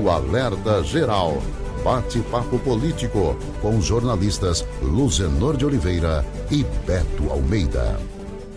o Alerta Geral. Bate-papo político com os jornalistas Luzenor de Oliveira e Beto Almeida.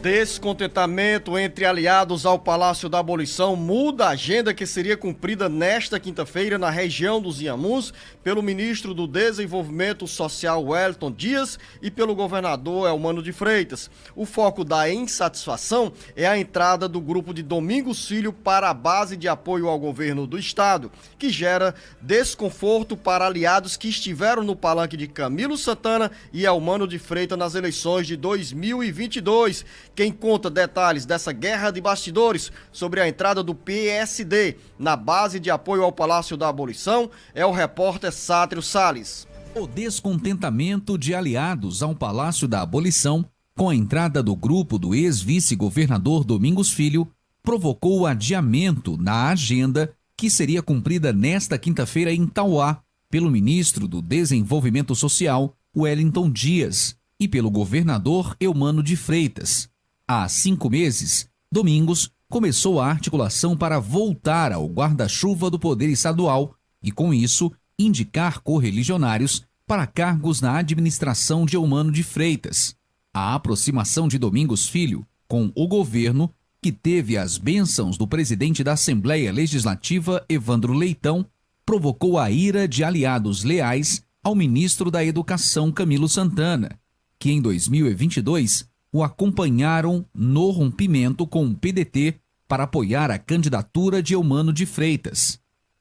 Descontentamento entre aliados ao Palácio da Abolição muda a agenda que seria cumprida nesta quinta-feira na região dos Inhamuns pelo ministro do Desenvolvimento Social Wellington Dias e pelo governador Eumano de Freitas. O foco da insatisfação é a entrada do grupo de Domingos Filho para a base de apoio ao governo do estado, que gera desconforto para aliados que estiveram no palanque de Camilo Santana e Eumano de Freitas nas eleições de 2022. Quem conta detalhes dessa guerra de bastidores sobre a entrada do PSD na base de apoio ao Palácio da Abolição é o repórter Sátiro Salles. O descontentamento de aliados ao Palácio da Abolição com a entrada do grupo do ex-vice-governador Domingos Filho provocou o adiamento na agenda que seria cumprida nesta quinta-feira em Tauá pelo ministro do Desenvolvimento Social, Wellington Dias, e pelo governador Eumano de Freitas. Há 5 meses, Domingos começou a articulação para voltar ao guarda-chuva do poder estadual e, com isso, indicar correligionários para cargos na administração de Eumano de Freitas. A aproximação de Domingos Filho com o governo, que teve as bênçãos do presidente da Assembleia Legislativa, Evandro Leitão, provocou a ira de aliados leais ao ministro da Educação, Camilo Santana, que em 2022 o acompanharam no rompimento com o PDT para apoiar a candidatura de Eumano de Freitas.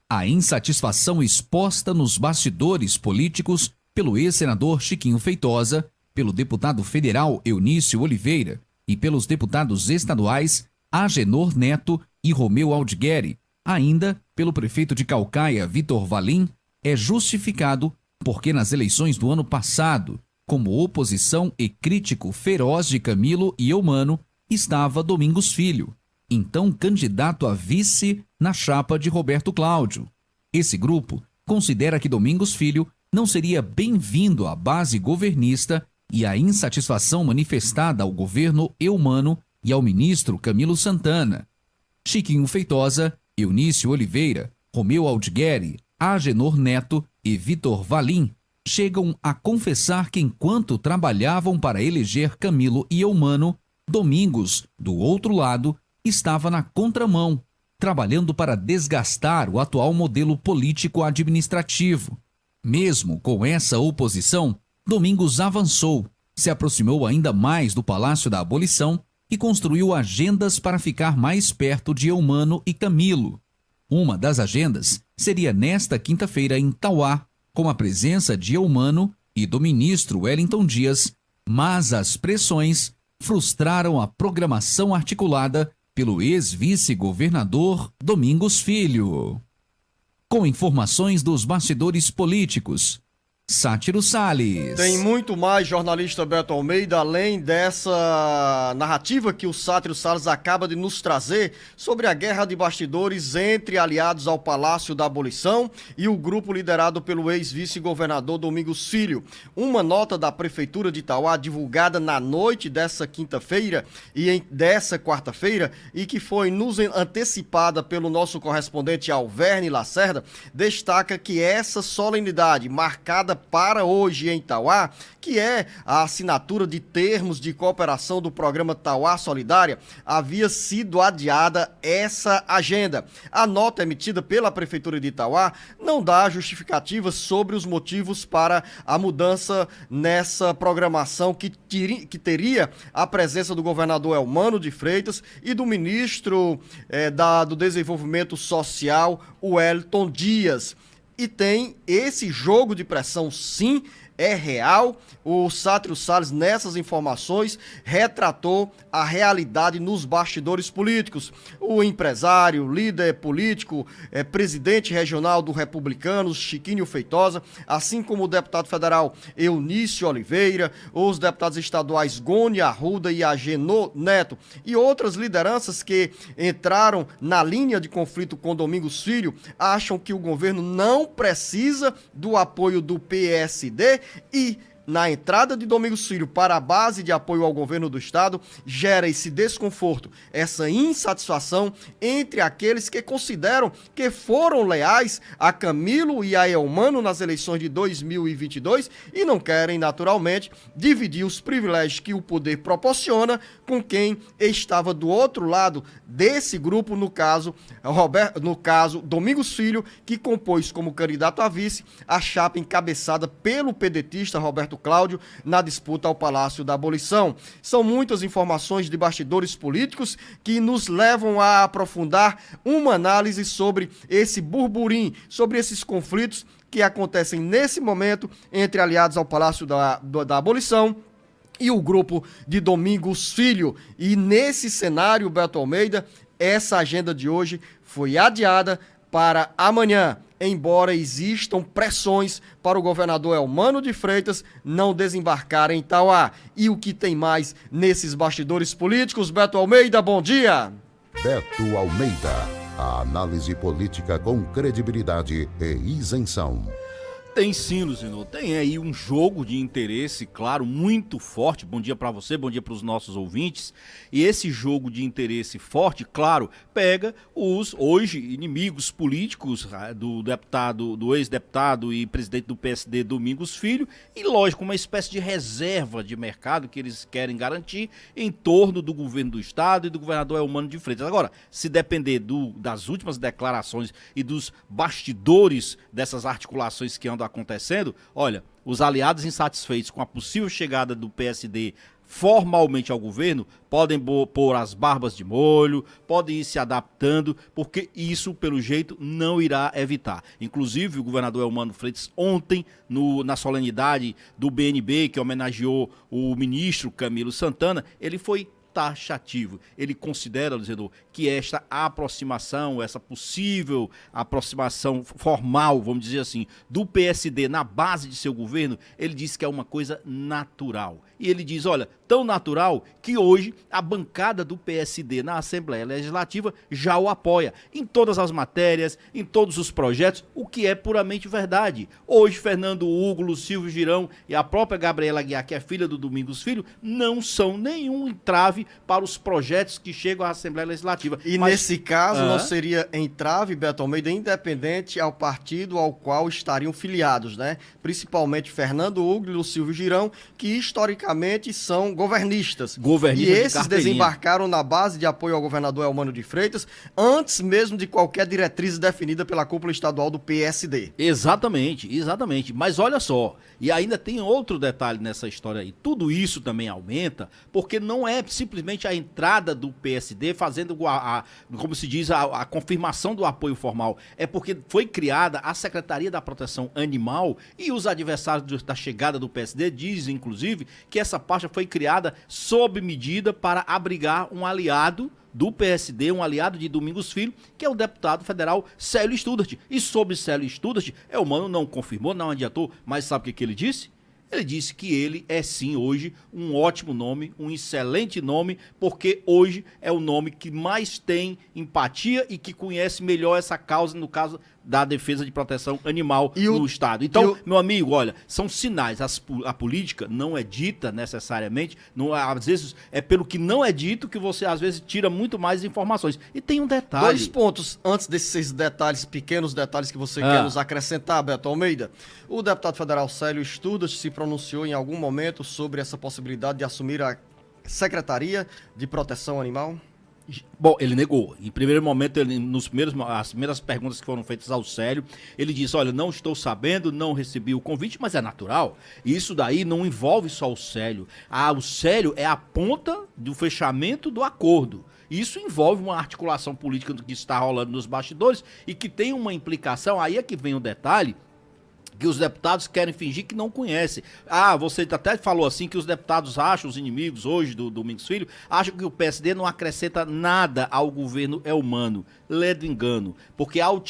A insatisfação exposta nos bastidores políticos pelo ex-senador Chiquinho Feitosa, pelo deputado federal Eunício Oliveira e pelos deputados estaduais Agenor Neto e Romeu Aldigueri, ainda pelo prefeito de Caucaia, Vitor Valim, é justificado porque nas eleições do ano passado, como oposição e crítico feroz de Camilo e Eumano, estava Domingos Filho, então candidato a vice na chapa de Roberto Cláudio. Esse grupo considera que Domingos Filho não seria bem-vindo à base governista e a insatisfação manifestada ao governo Eumano e ao ministro Camilo Santana. Chiquinho Feitosa, Eunício Oliveira, Romeu Aldigueri, Agenor Neto e Vitor Valim chegam a confessar que enquanto trabalhavam para eleger Camilo e Eumano, Domingos, do outro lado, estava na contramão, trabalhando para desgastar o atual modelo político-administrativo. Mesmo com essa oposição, Domingos avançou, se aproximou ainda mais do Palácio da Abolição e construiu agendas para ficar mais perto de Eumano e Camilo. Uma das agendas seria nesta quinta-feira em Tauá, com a presença de Eumano e do ministro Wellington Dias, mas as pressões frustraram a programação articulada pelo ex-vice-governador Domingos Filho. Com informações dos bastidores políticos, Sátiro Salles. Tem muito mais, jornalista Beto Almeida, além dessa narrativa que o Sátiro Salles acaba de nos trazer sobre a guerra de bastidores entre aliados ao Palácio da Abolição e o grupo liderado pelo ex-vice-governador Domingos Filho. Uma nota da Prefeitura de Tauá, divulgada na noite dessa quinta-feira e dessa quarta-feira, e que foi nos antecipada pelo nosso correspondente Alverne Lacerda, destaca que essa solenidade marcada para hoje em Tauá, que é a assinatura de termos de cooperação do programa Tauá Solidária, havia sido adiada essa agenda. A nota emitida pela Prefeitura de Tauá não dá justificativas sobre os motivos para a mudança nessa programação que teria a presença do governador Eumano de Freitas e do ministro do Desenvolvimento Social, Wellington Dias. E tem esse jogo de pressão, sim, é real. O Sátiro Salles, nessas informações, retratou a realidade nos bastidores políticos. O empresário, líder político, presidente regional do Republicanos, Chiquinho Feitosa, assim como o deputado federal Eunício Oliveira, os deputados estaduais Goni Arruda e Agenor Neto e outras lideranças que entraram na linha de conflito com Domingos Filho, acham que o governo não precisa do apoio do PSD e na entrada de Domingos Filho para a base de apoio ao governo do Estado, gera esse desconforto, essa insatisfação entre aqueles que consideram que foram leais a Camilo e a Elmano nas eleições de 2022 e não querem, naturalmente, dividir os privilégios que o poder proporciona com quem estava do outro lado desse grupo, no caso, Domingos Filho, que compôs como candidato a vice a chapa encabeçada pelo pedetista Roberto Cláudio na disputa ao Palácio da Abolição. São muitas informações de bastidores políticos que nos levam a aprofundar uma análise sobre esse burburinho, sobre esses conflitos que acontecem nesse momento entre aliados ao Palácio da Abolição e o grupo de Domingos Filho. E nesse cenário, Beto Almeida, essa agenda de hoje foi adiada para amanhã, embora existam pressões para o governador Elmano de Freitas não desembarcar em Itauá. E o que tem mais nesses bastidores políticos? Beto Almeida, bom dia! Beto Almeida, a análise política com credibilidade e isenção. Tem sim, Luciano. Tem aí um jogo de interesse, claro, muito forte. Bom dia para você, bom dia para os nossos ouvintes. E esse jogo de interesse forte, claro, pega os hoje inimigos políticos do deputado, do ex-deputado e presidente do PSD, Domingos Filho, e lógico, uma espécie de reserva de mercado que eles querem garantir em torno do governo do Estado e do governador Elmano de Freitas. Agora, se depender das últimas declarações e dos bastidores dessas articulações que andam acontecendo, olha, os aliados insatisfeitos com a possível chegada do PSD formalmente ao governo podem pôr as barbas de molho, podem ir se adaptando, porque isso, pelo jeito, não irá evitar. Inclusive, o governador Elmano Freitas, ontem, na solenidade do BNB, que homenageou o ministro Camilo Santana, ele foi taxativo. Ele considera, Luciano, que esta aproximação, essa possível aproximação formal, vamos dizer assim, do PSD na base de seu governo, ele diz que é uma coisa natural. E ele diz, olha, tão natural que hoje a bancada do PSD na Assembleia Legislativa já o apoia em todas as matérias, em todos os projetos, o que é puramente verdade. Hoje, Fernando Hugo, Silvio Girão e a própria Gabriela Aguiar, que é filha do Domingos Filho, não são nenhum entrave para os projetos que chegam à Assembleia Legislativa. E nesse caso não seria entrave, Beto Almeida, independente ao partido ao qual estariam filiados, né? Principalmente Fernando Hugo e Silvio Girão, que historicamente são governistas. E esses desembarcaram na base de apoio ao governador Elmano de Freitas antes mesmo de qualquer diretriz definida pela cúpula estadual do PSD. Exatamente, exatamente. Mas olha só, e ainda tem outro detalhe nessa história aí. Tudo isso também aumenta porque não é simplesmente a entrada do PSD fazendo, como se diz, a confirmação do apoio formal. É porque foi criada a Secretaria da Proteção Animal e os adversários da chegada do PSD dizem, inclusive, que essa pasta foi criada sob medida para abrigar um aliado do PSD, um aliado de Domingos Filho, que é o deputado federal Célio Studart. E sobre Célio Studart, Elmano não confirmou, não adiantou, mas sabe o que ele disse? Ele disse que ele é sim hoje um ótimo nome, um excelente nome, porque hoje é o nome que mais tem empatia e que conhece melhor essa causa, no caso da defesa de proteção animal no Estado. Então, meu amigo, olha, são sinais. A política não é dita necessariamente, não, às vezes é pelo que não é dito que você às vezes tira muito mais informações. E tem um detalhe. 2 pontos antes desses detalhes, pequenos detalhes que você quer nos acrescentar, Beto Almeida. O deputado federal Célio Studart se pronunciou em algum momento sobre essa possibilidade de assumir a Secretaria de Proteção Animal? Bom, ele negou. Em primeiro momento, as primeiras perguntas que foram feitas ao Célio, ele disse, olha, não estou sabendo, não recebi o convite, mas é natural. Isso daí não envolve só o Célio. O Célio é a ponta do fechamento do acordo. Isso envolve uma articulação política que está rolando nos bastidores e que tem uma implicação, aí é que vem o detalhe, que os deputados querem fingir que não conhecem. Você até falou assim que os deputados acham, os inimigos hoje do Domingos Filho, acham que o PSD não acrescenta nada ao governo Elmano. Ledo engano. Porque ao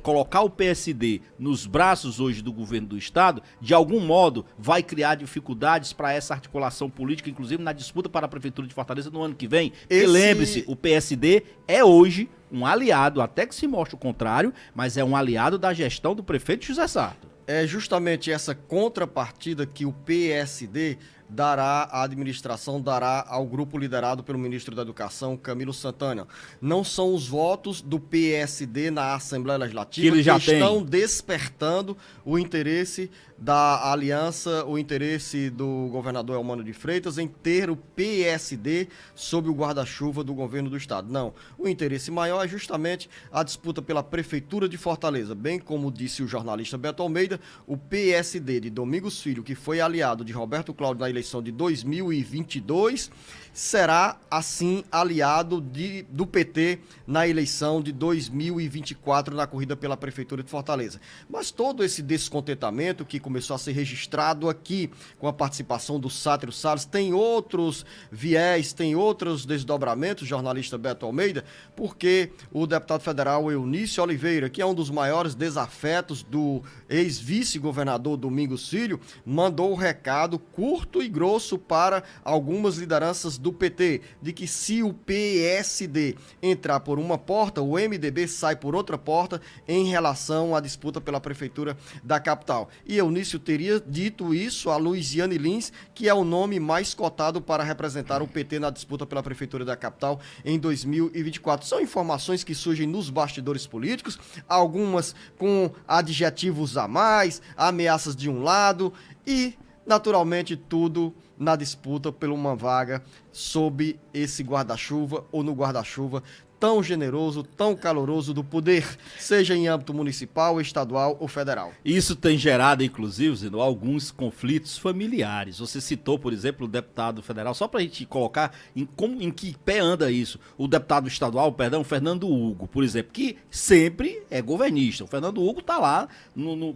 colocar o PSD nos braços hoje do governo do Estado, de algum modo vai criar dificuldades para essa articulação política, inclusive na disputa para a Prefeitura de Fortaleza no ano que vem. E lembre-se, o PSD é hoje um aliado, até que se mostre o contrário, mas é um aliado da gestão do prefeito José Sarto. é justamente essa contrapartida que o PSD dará à administração, dará ao grupo liderado pelo ministro da Educação, Camilo Santana. Não são os votos do PSD na Assembleia Legislativa que estão despertando o interesse da aliança, o interesse do governador Elmano de Freitas em ter o PSD sob o guarda-chuva do governo do estado. Não, o interesse maior é justamente a disputa pela Prefeitura de Fortaleza. Bem como disse o jornalista Beto Almeida, o PSD de Domingos Filho, que foi aliado de Roberto Cláudio na eleição de 2022, será assim aliado do PT na eleição de 2024 na corrida pela Prefeitura de Fortaleza. Mas todo esse descontentamento que começou a ser registrado aqui com a participação do Sátiro Salles tem outros viés, tem outros desdobramentos, jornalista Beto Almeida, porque o deputado federal Eunício Oliveira, que é um dos maiores desafetos do ex-vice-governador Domingos Filho, mandou um recado curto e grosso para algumas lideranças do PT, de que se o PSD entrar por uma porta, o MDB sai por outra porta em relação à disputa pela prefeitura da capital. E Eunício teria dito isso a Luiziane Lins, que é o nome mais cotado para representar o PT na disputa pela prefeitura da capital em 2024. São informações que surgem nos bastidores políticos, algumas com adjetivos a mais, ameaças de um lado e, naturalmente, tudo na disputa por uma vaga sob esse guarda-chuva ou no guarda-chuva tão generoso, tão caloroso do poder, seja em âmbito municipal, estadual ou federal. Isso tem gerado, inclusive, Zeno, alguns conflitos familiares. Você citou, por exemplo, o deputado federal, só para a gente colocar em que pé anda isso. O deputado estadual, Fernando Hugo, por exemplo, que sempre é governista. O Fernando Hugo está lá,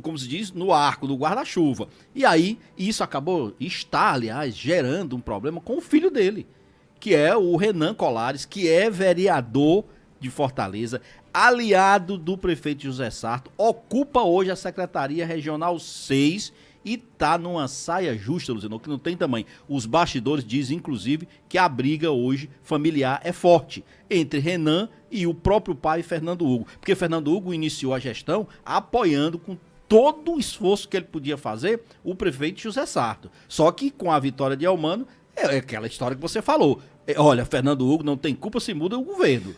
como se diz, no arco do guarda-chuva. E aí, isso está, aliás, gerando um problema com o filho dele, que é o Renan Colares, que é vereador de Fortaleza, aliado do prefeito José Sarto, ocupa hoje a Secretaria Regional 6 e tá numa saia justa, Luciano, que não tem tamanho. Os bastidores dizem, inclusive, que a briga hoje familiar é forte entre Renan e o próprio pai, Fernando Hugo. Porque Fernando Hugo iniciou a gestão apoiando com todo o esforço que ele podia fazer o prefeito José Sarto. Só que com a vitória de Elmano, é aquela história que você falou. Olha, Fernando Hugo não tem culpa se muda o governo.